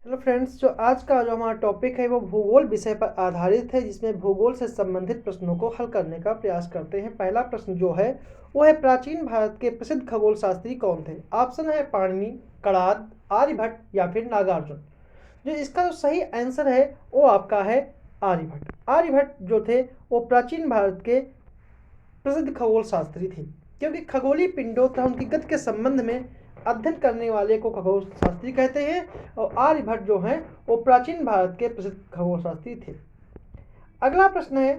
Hello friends, जो आज का जो हमारा टॉपिक है वो भूगोल विषय पर आधारित है, जिसमें भूगोल से संबंधित प्रश्नों को हल करने का प्रयास करते हैं। पहला प्रश्न जो है वो है, प्राचीन भारत के प्रसिद्ध खगोल शास्त्री कौन थे? ऑप्शन है पाणिनि, कणाद, आर्यभट्ट या फिर नागार्जुन। जो इसका जो सही आंसर है वो आपका है आर्यभट्ट। आर्यभट्ट जो थे वो प्राचीन भारत के प्रसिद्ध खगोल शास्त्री थे, क्योंकि खगोलीय पिंडों तथा उनकी गति के संबंध में अध्ययन करने वाले को खगोल शास्त्री कहते हैं। और आर्यभट्ट जो हैं वो प्राचीन भारत के प्रसिद्ध खगोल शास्त्री थे। अगला प्रश्न है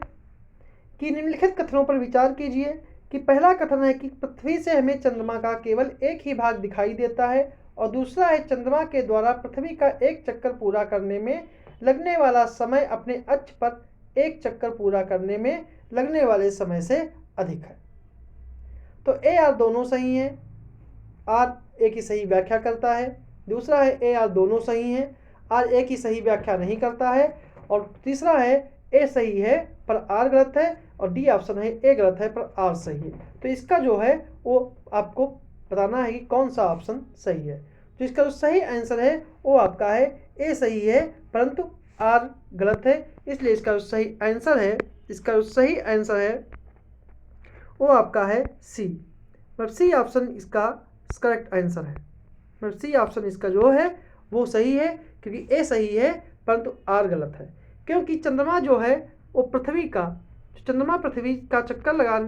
कि निम्नलिखित कथनों पर विचार कीजिए। कि पहला कथन है कि पृथ्वी से हमें चंद्रमा का केवल एक ही भाग दिखाई देता है, और दूसरा है चंद्रमा के द्वारा पृथ्वी का एक चक्कर पूरा करने में लगने वाला समय अपने अक्ष पर एक चक्कर पूरा करने में लगने वाले समय से अधिक है। तो ए आर दोनों सही हैं, आर ए की सही व्याख्या करता है। दूसरा है ए आर दोनों सही हैं, आर ए की सही व्याख्या नहीं करता है। और तीसरा है ए सही है पर आर गलत है, और डी ऑप्शन है ए गलत है पर आर सही है। तो इसका जो है वो आपको बताना है कि कौन सा ऑप्शन सही है। तो इसका जो सही आंसर है वो आपका है ए सही है परंतु आर गलत है। इसलिए इसका जो सही आंसर है वो आपका है सी। मतलब सी ऑप्शन इसका करेक्ट आंसर है। मतलब सी ऑप्शन इसका जो है वो सही है, क्योंकि ए सही है परंतु आर गलत है। क्योंकि चंद्रमा जो है वो पृथ्वी का चक्कर लगा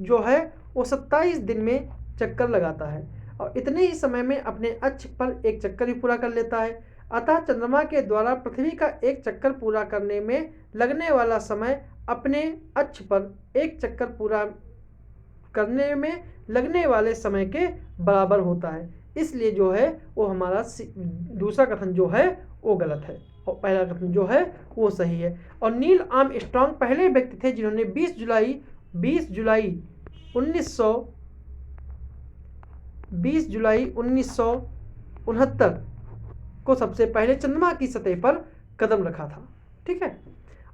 जो है वो 27 दिन में चक्कर लगाता है, और इतने ही समय में अपने अक्ष पर एक चक्कर भी पूरा कर लेता है। अतः चंद्रमा के द्वारा पृथ्वी का एक चक्कर पूरा करने में लगने वाला समय अपने अक्ष पर एक चक्कर पूरा करने में लगने वाले समय के बराबर होता है। इसलिए जो है वो हमारा दूसरा कथन जो है वो गलत है, और पहला कथन जो है वो सही है। और नील आर्मस्ट्रांग पहले व्यक्ति थे जिन्होंने 20 जुलाई 1969 को सबसे पहले चंद्रमा की सतह पर कदम रखा था। ठीक है।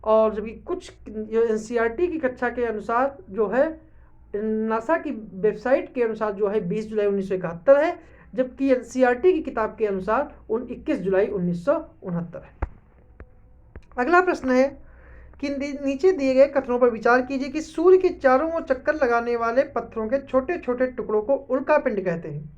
और जबकि कुछ एनसीईआरटी की कक्षा के अनुसार जो है, नासा की वेबसाइट के अनुसार जो है 20 जुलाई 1971 है, जबकि एनसीईआरटी की किताब के अनुसार 21 जुलाई 1969 है। अगला प्रश्न है कि नीचे दिए गए कथनों पर विचार कीजिए कि सूर्य के चारों ओर चक्कर लगाने वाले पत्थरों के छोटे छोटे टुकड़ों को उल्कापिंड कहते हैं।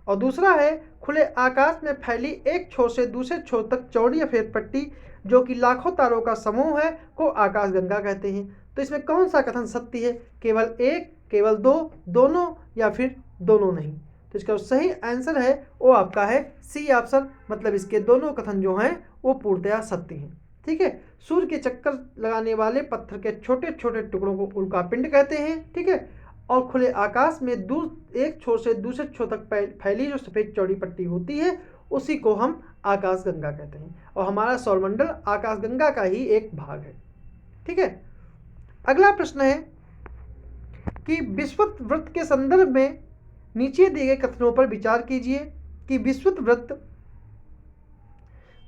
और दूसरा है, खुले आकाश में फैली एक छोर से दूसरे छोर तक चौड़ी अफेद पट्टी जो कि लाखों तारों का समूह है को आकाशगंगा कहते हैं। तो इसमें कौन सा कथन सत्य है? केवल एक, केवल दो, दोनों या फिर दोनों नहीं? तो इसका सही आंसर है वो आपका है सी ऑप्शन। मतलब इसके दोनों कथन जो हैं वो पूर्णतया सत्य हैं। ठीक है। सूर्य के चक्कर लगाने वाले पत्थर के छोटे छोटे टुकड़ों को उल्कापिंड कहते हैं। ठीक है। और खुले आकाश में दूर एक छोर से दूसरे छोर तक फैली जो सफ़ेद चौड़ी पट्टी होती है उसी को हम आकाशगंगा कहते हैं, और हमारा सौरमंडल आकाशगंगा का ही एक भाग है। ठीक है। अगला प्रश्न है कि विषुवत वृत्त के संदर्भ में नीचे दिए गए कथनों पर विचार कीजिए। कि विषुवत वृत्त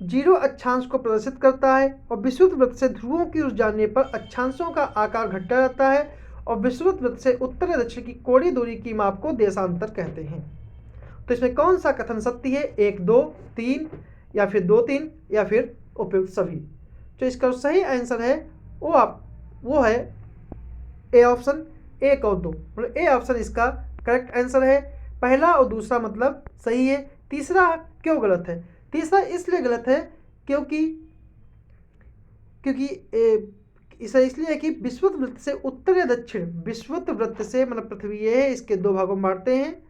0 अक्षांश को प्रदर्शित करता है, और विषुवत वृत्त से ध्रुवों की ओर जाने पर अक्षांशों का आकार घटता रहता है, और विषुवत वृत्त से उत्तर दक्षिण की कोणीय दूरी की माप को देशांतर कहते हैं। तो इसमें कौन सा कथन सत्य है? 1, 2, 3 या फिर 2, 3 या फिर उपयुक्त सभी? तो इसका सही आंसर है वो है ए ऑप्शन, 1 और 2। मतलब ए ऑप्शन इसका करेक्ट आंसर है। पहला और दूसरा मतलब सही है। तीसरा क्यों गलत है? तीसरा इसलिए गलत है क्योंकि इसे इसलिए है कि विषुवत वृत्त से उत्तर या दक्षिण, विषुवत वृत्त से मतलब पृथ्वी ये है, इसके 2 भागों में बांटते हैं।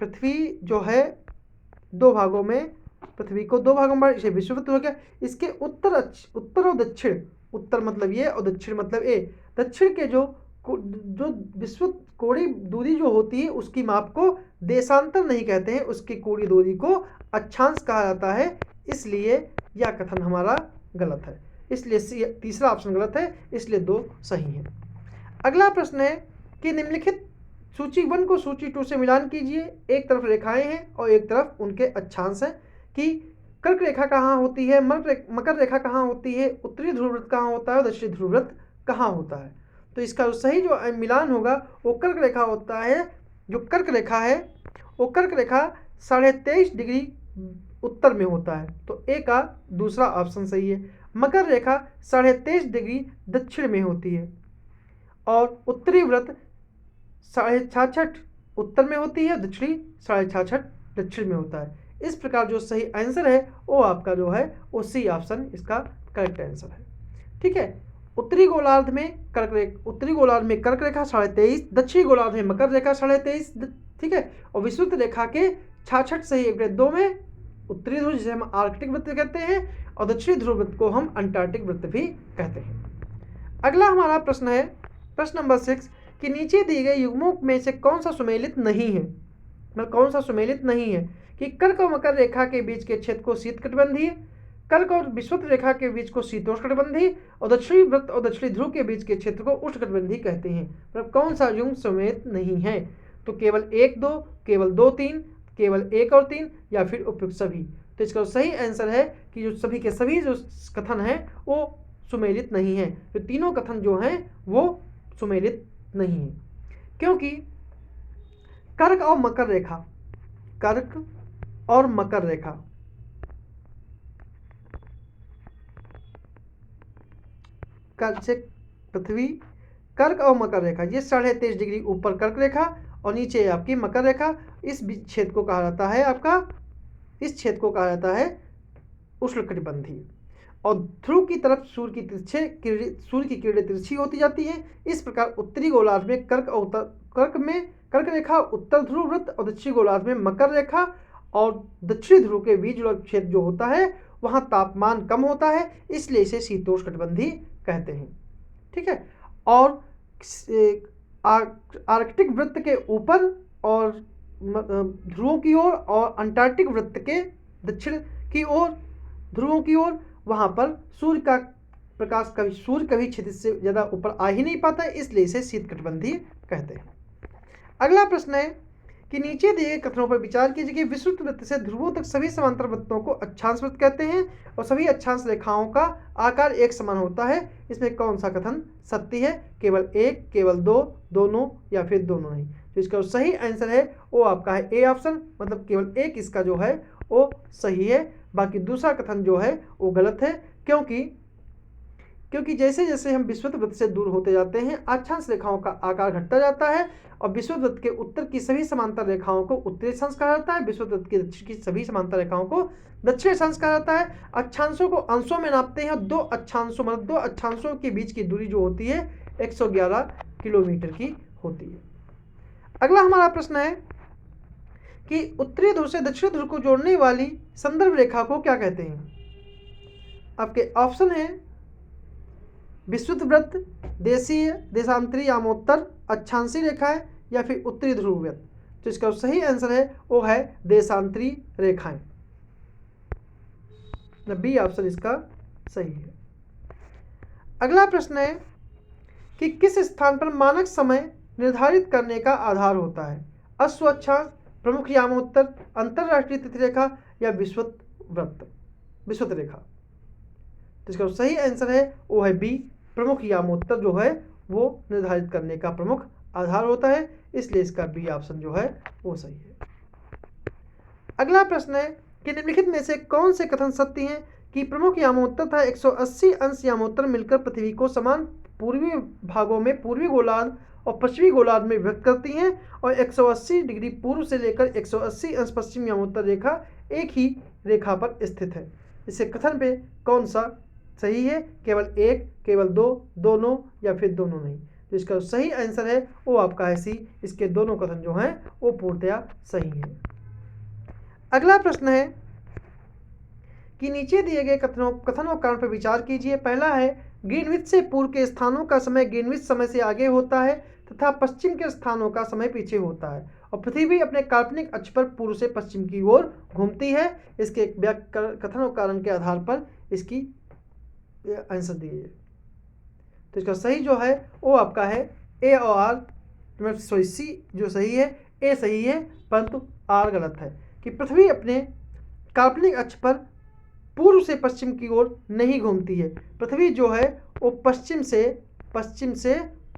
पृथ्वी जो है 2 भागों में, पृथ्वी को 2 भागों में बांट, इसे विषुवत हो गया। इसके उत्तर और दक्षिण, उत्तर मतलब ये और दक्षिण मतलब ए, दक्षिण के जो विषुवत कोणीय दूरी जो होती है उसकी माप को देशांतर नहीं कहते हैं, उसकी कोणीय दूरी को अक्षांश कहा जाता है। इसलिए यह कथन हमारा गलत है। इसलिए तीसरा ऑप्शन गलत है, इसलिए 2 सही हैं। अगला प्रश्न है कि निम्नलिखित सूची 1 को सूची 2 से मिलान कीजिए। एक तरफ रेखाएं हैं और एक तरफ उनके अक्षांश हैं। कि कर्क रेखा कहाँ होती है, मकर रेखा कहाँ होती है, उत्तरी ध्रुववृत्त कहाँ होता है और दक्षिणी ध्रुववृत्त कहाँ होता है? तो इसका सही जो मिलान होगा वो कर्क रेखा होता है। जो कर्क रेखा है वो कर्क रेखा 23.5 डिग्री उत्तर में होता है, तो ए का दूसरा ऑप्शन सही है। मकर रेखा 23.5 डिग्री दक्षिण में होती है और उत्तरी वृत्त 66.5 उत्तर में होती है, दक्षिणी 66.5 दक्षिण में होता है। इस प्रकार जो सही आंसर है वो आपका जो है वो सी ऑप्शन इसका करेक्ट आंसर है। ठीक है, उत्तरी गोलार्ध में कर्क रेखा 23.5, दक्षिणी गोलार्ध में मकर रेखा 23.5, ठीक है, और विषुवत रेखा के 66 सही 1/2 में उत्तरी ध्रुव जिसे हम आर्कटिक वृत्त कहते हैं और दक्षिणी ध्रुव वृत्त को हम अंटार्कटिक वृत्त भी कहते हैं। अगला हमारा प्रश्न है प्रश्न नंबर 6 कि नीचे दिए गए युग्मों में से कौन सा सुमेलित नहीं है, मतलब कौन सा सुमेलित नहीं है कि कर्क और मकर रेखा के बीच के क्षेत्र को शीतकटिबंधीय, कर्क और विषुवत रेखा के बीच को शीतोष्णकटिबंधीय और दक्षिणी वृत्त और दक्षिणी ध्रुव के बीच के क्षेत्र को उष्णकटिबंधीय कहते हैं। मतलब कौन सा युग्म सुमेलित नहीं है, तो केवल 1, 2, केवल 2, 3, केवल 1 और 3 या फिर उपयुक्त सभी। तो इसका सही आंसर है कि जो सभी के सभी जो कथन हैं वो सुमेलित नहीं है, तो तीनों कथन जो हैं वो सुमेलित नहीं है, क्योंकि कर्क और मकर रेखा से पृथ्वी, कर्क और मकर रेखा ये 23.5 डिग्री ऊपर कर्क रेखा और नीचे आपकी मकर रेखा, इस क्षेत्र को कहा जाता है उष्णकटिबंधीय। और ध्रुव की तरफ सूर्य की किरणें तिरछी होती जाती हैं। इस प्रकार उत्तरी गोलार्ध में कर्क रेखा, उत्तर ध्रुव वृत्त और दक्षिणी गोलार्ध में मकर रेखा और दक्षिणी ध्रुव के बीच क्षेत्र जो होता है वहाँ तापमान कम होता है, इसलिए इसे शीतोष्णकटिबंधीय कहते हैं। ठीक है, और आर्कटिक वृत्त के ऊपर और ध्रुवों की ओर और अंटार्कटिक वृत्त के दक्षिण की ओर ध्रुवों की ओर वहाँ पर सूर्य कभी क्षितिज से ज़्यादा ऊपर आ ही नहीं पाता है, इसलिए इसे शीतकटिबंधीय कहते हैं। अगला प्रश्न है कि नीचे दिए गए कथनों पर विचार कीजिए कि विषुवत वृत्त से ध्रुवों तक सभी समांतर वृत्तों को अक्षांश वृत्त कहते हैं और सभी अक्षांश रेखाओं का आकार एक समान होता है। इसमें कौन सा कथन सत्य है, केवल 1, केवल 2, दोनों या फिर दोनों नहीं। तो इसका सही आंसर है वो आपका है ए ऑप्शन, मतलब केवल 1 इसका जो है वो सही है, बाकी दूसरा कथन जो है वो गलत है, क्योंकि जैसे जैसे हम विषुवत वृत्त से दूर होते जाते हैं अक्षांश रेखाओं का आकार घटता जाता है और विषुवत वृत्त के उत्तर की सभी समांतर रेखाओं को उत्तरी अक्षांश कहा जाता है, विषुवत वृत्त के दक्षिण की सभी समांतर रेखाओं को दक्षिणी अक्षांश कहा जाता है। अक्षांशों को अंशों में नापते हैं, दो अक्षांशों के बीच की दूरी जो होती है 111 किलोमीटर की होती है। अगला हमारा प्रश्न है कि उत्तरी ध्रुव से दक्षिणी ध्रुव को जोड़ने वाली संदर्भ रेखा को क्या कहते हैं। आपके ऑप्शन है विषुवत वृत्त, देशीय, देशांतरी यामोत्तर, अक्षांशी रेखाएं या फिर उत्तरी ध्रुव वृत्त। तो इसका सही आंसर है वो है देशांतरी रेखाएं, बी ऑप्शन इसका सही है। अगला प्रश्न है कि किस स्थान पर मानक समय निर्धारित करने का आधार होता है, अश्व अक्षांश, प्रमुख यामोत्तर, अंतरराष्ट्रीय तिथि रेखा या विषुवत रेखा। तो इसका सही आंसर है वो है बी, प्रमुख यामोत्तर जो है वो निर्धारित करने का प्रमुख आधार होता है, इसलिए इसका बी ऑप्शन जो है वो सही है। अगला प्रश्न है कि निम्नलिखित में से कौन से कथन सत्य हैं कि प्रमुख यामोत्तर तथा 180 अंश यामोत्तर मिलकर पृथ्वी को समान पूर्वी भागों में पूर्वी गोलार्ध और पश्चिमी गोलार्ध में विभक्त करती हैं और 180 डिग्री पूर्व से लेकर 180 अंश पश्चिम यामोत्तर रेखा एक ही रेखा पर स्थित है। इसे कथन पे कौन सा सही है, केवल 1, केवल 2, दोनों या फिर दोनों नहीं। तो इसका सही आंसर है वो आपका है सी, इसके दोनों कथन जो हैं वो पूर्णतया सही है। अगला प्रश्न है कि नीचे दिए गए कथन और कारण पर विचार कीजिए। पहला है ग्रीनविच से पूर्व के स्थानों का समय ग्रीनविच समय से आगे होता है तथा पश्चिम के स्थानों का समय पीछे होता है और पृथ्वी अपने काल्पनिक अक्ष पर पूर्व से पश्चिम की ओर घूमती है। इसके कथन और कारण के आधार पर इसकी आंसर दीजिए। तो इसका सही जो है वो आपका है ए और आर, सी जो सही है, ए सही है परंतु आर गलत है कि पृथ्वी अपने काल्पनिक अक्ष पर पूर्व से पश्चिम की ओर नहीं घूमती है। पृथ्वी जो है वो पश्चिम से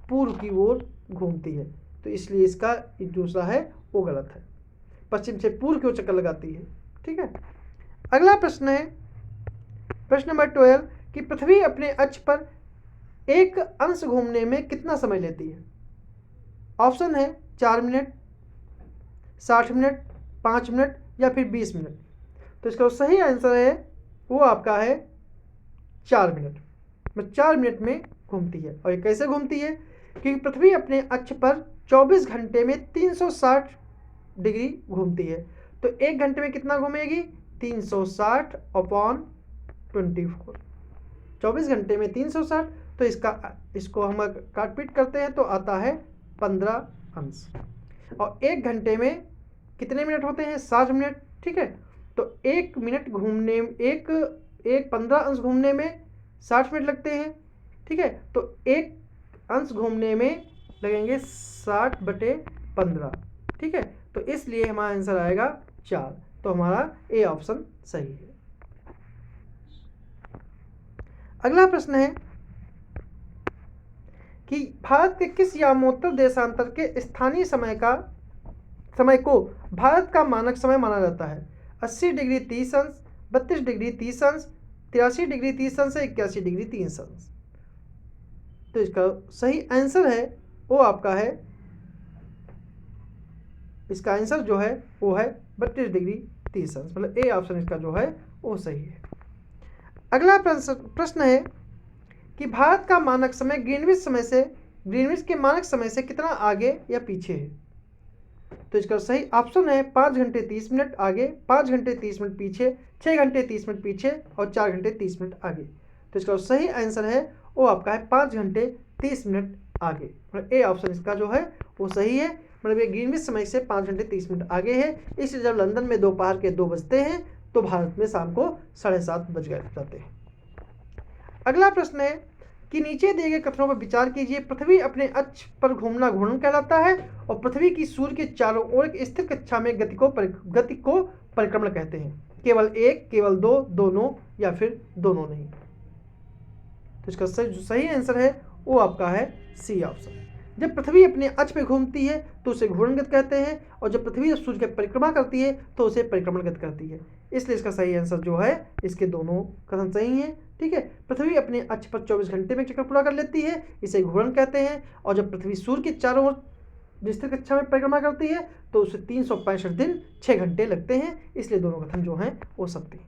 पूर्व की ओर घूमती है, तो इसलिए इसका दूसरा है वो गलत है, पश्चिम से पूर्व की ओर चक्कर लगाती है। ठीक है, अगला प्रश्न है प्रश्न नंबर 12 कि पृथ्वी अपने अक्ष पर एक अंश घूमने में कितना समय लेती है। ऑप्शन है 4 मिनट, 60 मिनट, 5 मिनट या फिर 20 मिनट। तो इसका सही आंसर है वो आपका है 4 मिनट। 4 मिनट में घूमती है। और ये कैसे घूमती है? क्योंकि पृथ्वी अपने अक्ष पर 24 घंटे में 360 डिग्री घूमती है। तो 1 घंटे में कितना घूमेगी? 360 अपॉन 24। 24 घंटे में 360, तो इसको हम काट-पीट करते हैं तो आता है 15 अंश। और 1 घंटे में कितने मिनट होते हैं? 60 मिनट। ठीक है, तो 1 मिनट घूमने एक 15 अंश घूमने में 60 मिनट लगते हैं। ठीक है, तो 1 अंश घूमने में लगेंगे 60/15। ठीक है, तो इसलिए हमारा आंसर आएगा 4। तो हमारा ए ऑप्शन सही है। अगला प्रश्न है कि भारत के किस यामोत्तर देशांतर के स्थानीय समय को भारत का मानक समय माना जाता है? 80 डिग्री 30 अंश, 32 डिग्री 30 अंश, 83 डिग्री 30 अंश, 81 डिग्री 30 अंश। तो इसका सही आंसर है वो आपका है, इसका आंसर जो है वो है 32 डिग्री 30 अंश। मतलब ए ऑप्शन इसका जो है वो सही है। अगला प्रश्न है कि भारत का मानक समय ग्रीनविच के मानक समय से कितना आगे या पीछे है? तो इसका सही ऑप्शन है 5 घंटे 30 मिनट आगे, 5 घंटे 30 मिनट पीछे, 6 घंटे 30 मिनट पीछे और 4 घंटे 30 मिनट आगे। तो इसका सही आंसर है वो आपका है 5 घंटे 30 मिनट आगे। मतलब ए ऑप्शन इसका जो है वो सही है। मतलब ये ग्रीनविच समय से 5 घंटे 30 मिनट आगे है। इसलिए जब लंदन में दोपहर के 2 बजते हैं तो भारत में शाम को 7:30 बज जाते हैं। अगला प्रश्न है कि नीचे दिए गए कथनों पर विचार कीजिए। पृथ्वी अपने अक्ष पर घूमना घूर्णन कहलाता है और पृथ्वी की सूर्य के चारों ओर एक स्थिर कक्षा में गति को परिक्रमण कहते हैं। केवल एक, केवल दो, दोनों या फिर दोनों नहीं। तो इसका सही आंसर है वो आपका है सी ऑप्शन। जब पृथ्वी अपने अक्ष पे घूमती है तो उसे घूर्णनगति कहते हैं और जब पृथ्वी सूर्य की परिक्रमा करती है तो उसे परिक्रमणगति कहती है। इसलिए इसका सही आंसर जो है इसके दोनों कथन सही है। ठीक है, पृथ्वी अपने अक्ष पर 24 घंटे में चक्कर पूरा कर लेती है, इसे घूर्णन कहते हैं। और जब पृथ्वी सूर्य के चारों ओर विस्तृत कक्षा में परिक्रमा करती है तो उसे 365 दिन 6 घंटे लगते हैं। इसलिए दोनों कथन जो हैं वो सत्य हैं।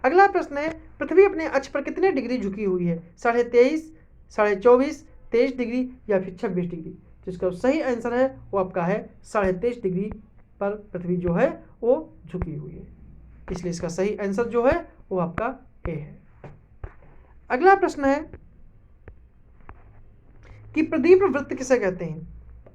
अगला प्रश्न है पृथ्वी अपने अक्ष पर कितने डिग्री झुकी हुई है? 23.5, 24.5, 23 डिग्री या फिर 26 डिग्री। जिसका सही आंसर है वो आपका है 23.5 डिग्री पर पृथ्वी जो है वो झुकी हुई है। इसलिए इसका सही आंसर जो है वो आपका ए है। अगला प्रश्न है कि प्रदीप वृत्त किसे कहते हैं?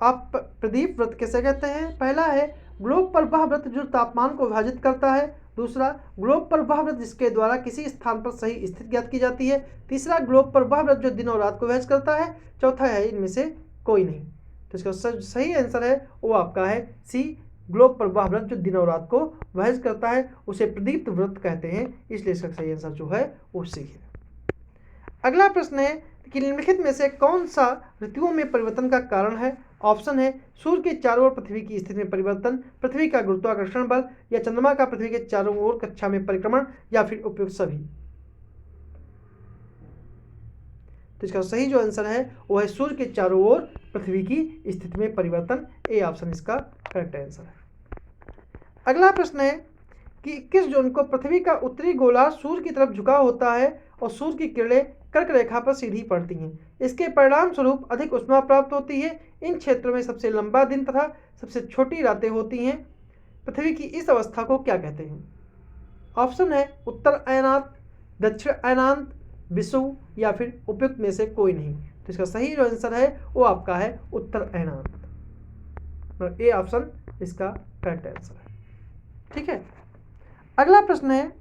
आप प्रदीप वृत्त किसे कहते हैं? पहला है ग्लोब पर वह वृत्त जो तापमान को विभाजित करता है। दूसरा, ग्लोब पर वह वृत्त जिसके द्वारा किसी स्थान पर सही स्थिति ज्ञात की जाती है। तीसरा, ग्लोब पर वह वृत्त जो दिन और रात को विभाजित करता है। चौथा है इनमें से कोई नहीं। तो इसका सही आंसर है वो आपका है सी, ग्लोब पर वह वृत्त जो दिन और रात को विभाजित करता है उसे प्रदीप्त वृत्त कहते हैं। इसलिए इसका सही आंसर जो है वो सी है। अगला प्रश्न है कि निम्नलिखित में से कौन सा ऋतुओं में परिवर्तन का कारण है? ऑप्शन है सूर्य के चारों ओर पृथ्वी की स्थिति में परिवर्तन, पृथ्वी का गुरुत्वाकर्षण बल या चंद्रमा का पृथ्वी के चारों ओर कक्षा में परिक्रमण या फिर उपयुक्त सभी। तो इसका सही जो आंसर है वो है सूर्य के चारों ओर पृथ्वी की स्थिति में परिवर्तन। ए ऑप्शन इसका करेक्ट आंसर है। अगला प्रश्न है कि 21 जून को पृथ्वी का उत्तरी गोलार्ध सूर्य की तरफ झुका होता है और सूर्य की किरणें कर्क रेखा पर सीधी पड़ती हैं। इसके परिणाम स्वरूप अधिक ऊष्मा प्राप्त होती है। इन क्षेत्रों में सबसे लंबा दिन तथा सबसे छोटी रातें होती हैं। पृथ्वी की इस अवस्था को क्या कहते हैं? ऑप्शन है उत्तर अयनांत, दक्षिण अयनांत, विषुव या फिर उपयुक्त में से कोई नहीं। तो इसका सही जो आंसर है वो आपका है उत्तर अयनांत। ए ऑप्शन इसका करेक्ट आंसर है। ठीक है, अगला प्रश्न है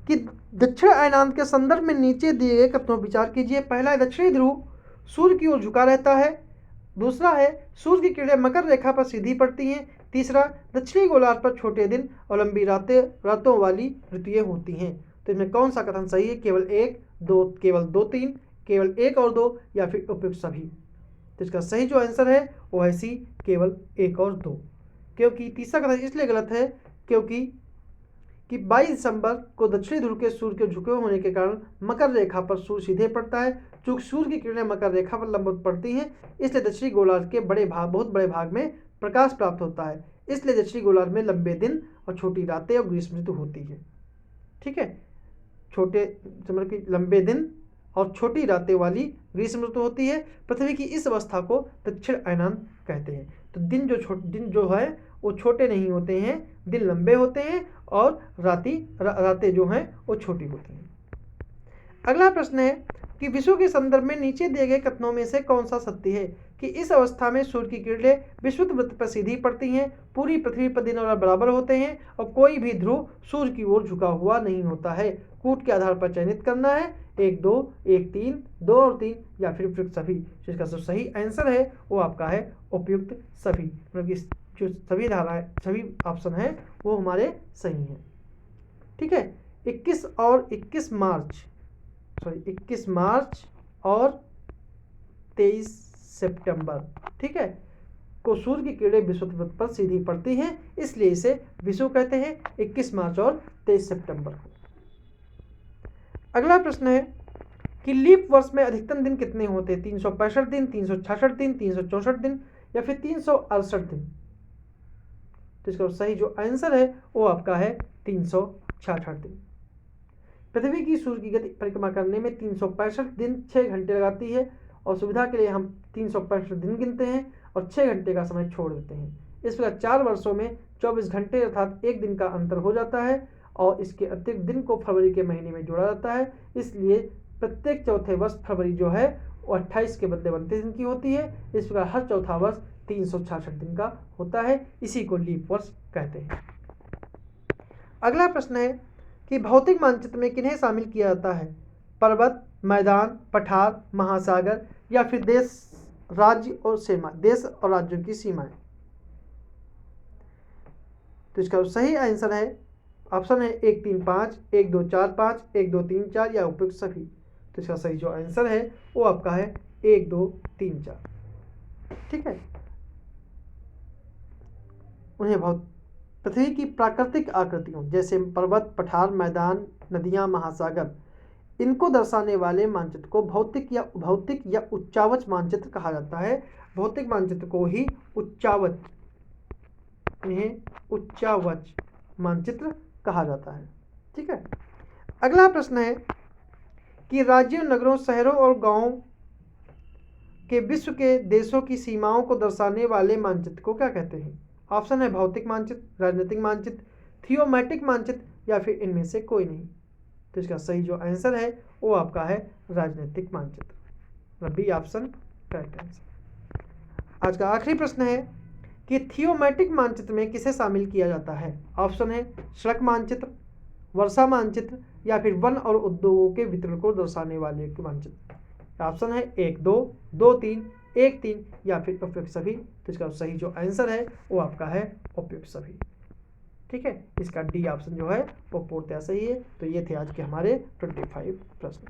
कि दक्षिण अयनांत के संदर्भ में नीचे दिए गए कथनों पर विचार कीजिए। पहला है दक्षिणी ध्रुव सूर्य की ओर झुका रहता है। दूसरा है सूर्य की किरणें मकर रेखा पर सीधी पड़ती हैं। तीसरा, दक्षिणी गोलार्ध पर छोटे दिन और लंबी रातों वाली ऋतुएं होती हैं। तो इनमें कौन सा कथन सही है? केवल एक, दो, केवल दो, तीन, केवल एक और दो या फिर उपयुक्त सभी। तो इसका सही जो आंसर है वो है सी, केवल एक और दो। क्योंकि तीसरा कथन इसलिए गलत है क्योंकि 22 दिसंबर को दक्षिणी ध्रुव के सूर्य के झुके होने के कारण मकर रेखा पर सूर्य सीधे पड़ता है। चूंकि सूर्य की किरणें मकर रेखा पर लंबवत पड़ती हैं, इसलिए दक्षिणी गोलार्ध के बहुत बड़े भाग में प्रकाश प्राप्त होता है। इसलिए दक्षिणी गोलार्ध में लंबे दिन और छोटी रातें और ग्रीष्म ऋतु होती है। ठीक है, छोटे मतलब कि लंबे दिन और छोटी रातें वाली ग्रीष्म ऋतु होती है। पृथ्वी की इस अवस्था को दक्षिण अयनान कहते हैं। तो दिन जो है वो छोटे नहीं होते हैं, दिन लंबे होते हैं और रातें जो हैं वो छोटी होती हैं। अगला प्रश्न है कि विश्व के संदर्भ में नीचे दिए गए कथनों में से कौन सा सत्य है कि इस अवस्था में सूर्य की किरणें विषुवत वृत्त पर सीधी पड़ती हैं, पूरी पृथ्वी पर दिन और रात बराबर होते हैं और कोई भी ध्रुव सूर्य की ओर झुका हुआ नहीं होता है। कूट के आधार पर चयनित करना है, 1 2 1 3 2 और 3 या फिर उपयुक्त सभी। जिसका जो सही आंसर है वो आपका है उपयुक्त सभी, मतलब कि जो सभी ऑप्शन है वो हमारे सही हैं। ठीक है, 21 मार्च और 23 सितंबर, ठीक है, को सूर्य की किरणें विषुवत वृत्त पर सीधी पड़ती हैं, इसलिए इसे विषुव कहते हैं, 21 मार्च और 23 सितंबर को। अगला प्रश्न है कि लीप वर्ष में अधिकतम दिन कितने होते हैं? 365 दिन, 366 दिन, 364 दिन या फिर 368 दिन। तो इसका सही जो आंसर है वो आपका है 366 दिन। पृथ्वी की सूर्य की गति परिक्रमा करने में 365 दिन 6 घंटे लगाती है और सुविधा के लिए हम 365 दिन गिनते हैं और 6 घंटे का समय छोड़ देते हैं। इस प्रकार 4 वर्षों में 24 घंटे अर्थात 1 दिन का अंतर हो जाता है और इसके अतिरिक्त दिन को फरवरी के महीने में जोड़ा जाता है। इसलिए प्रत्येक चौथे वर्ष फरवरी जो है वो 28 के बदले 29 दिन की होती है। इस प्रकार हर चौथा वर्ष 366 दिन का होता है, इसी को लीप वर्ष कहते हैं। अगला प्रश्न है कि भौतिक मानचित्र में किन्हें शामिल किया जाता है? पर्वत, मैदान, पठार, महासागर या फिर देश और राज्यों की सीमाएं। तो इसका सही आंसर है ऑप्शन है 1 3 5, 1 2 4 5, 1 2 3 4 या उपयुक्त सभी। तो इसका सही जो आंसर है वो आपका है 1 2 3 4। ठीक है, उन्हें पृथ्वी की प्राकृतिक आकृतियों जैसे पर्वत, पठार, मैदान, नदियां, महासागर, इनको दर्शाने वाले मानचित्र को भौतिक या उच्चावच मानचित्र कहा जाता है। भौतिक मानचित्र को ही उच्चावच मानचित्र कहा जाता है। ठीक है, अगला प्रश्न है कि राज्यों, नगरों, शहरों और गांवों के विश्व के देशों की सीमाओं को दर्शाने वाले मानचित्र को क्या कहते हैं? ऑप्शन है भौतिक मानचित्र, राजनीतिक मानचित्र, थियोमेटिक मानचित्र या फिर इनमें से कोई नहीं। तो इसका सही जो आंसर है वो आपका है राजनीतिक मानचित्र, बी ऑप्शन करेक्ट आंसर। आज का आखिरी प्रश्न है कि थियोमेटिक मानचित्र में किसे शामिल किया जाता है? ऑप्शन है सड़क मानचित्र, वर्षा मानचित्र या फिर वन और उद्योगों के वितरण को दर्शाने वाले मानचित्र। ऑप्शन है 1 2 2 3 1 3 या फिर उपयुक्त सभी। तो इसका सही जो आंसर है वो आपका है उपयुक्त सभी। ठीक है, इसका डी ऑप्शन जो है वो पूर्णतः सही है। तो ये थे आज के हमारे 25 प्रश्न।